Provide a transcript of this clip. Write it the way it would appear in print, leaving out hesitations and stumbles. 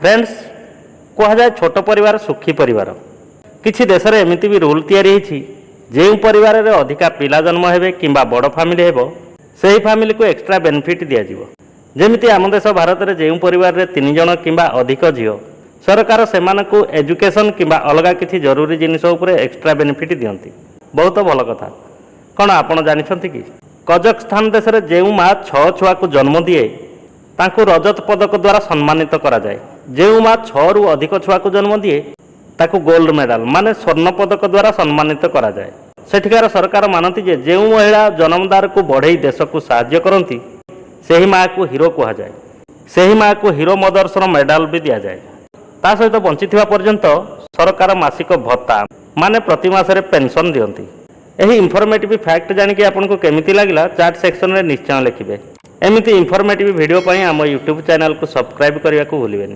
Friends कहुए छोट परिवार सुखी परिवार। किछि देश में एमती भी रूल तैयारी जो परिवार रे अधिका पिला जन्म हेबे किंबा बड़ फैमिली हेबो सही फैमिली को एक्स्ट्रा बेनिफिट दिया जिवो। जेमिति आम देश भारत में जो परिवार रे 3 जण किंबा अधिक झील सरकार सेमानकु एजुकेशन किंबा अलगा किछि जरूरी जिनिस उपरे एक्स्ट्रा बेनिफिट दियंती। बहुत भल कथा। कौन आपण जानिछंती कि कजाकिस्तान देश में जो माँ 6 छुआ को जन्म दिए तांकु रजत पदक द्वारा सम्मानित करा जाए। जो माँ 6 रु अधिक छुआ को जन्म दिए ताकु गोल्ड मेडल माने स्वर्ण पदक द्वारा सम्मानित करा जाए। सेठिकार सरकार मानती जे जो महिला जन्मदार को बढ़ई देश को साहाय्य करती सही माँ को हीरो कहा जाए। सही माँ को हीरो मदर्सन मेडल भी दि जाए। ता सहित बंची पर्यंत सरकार मासिक भत्ता माने प्रति मासरे पेंशन दियंती। यही इनफॉर्मेटिव फैक्ट जानिकी आपको केमिति लागला चैट सेक्शन में निश्चय लिखिए। एमिति इनफॉर्मेटिव वीडियो आम यूट्यूब चैनल को सब्सक्राइब करने को भूलिएनि।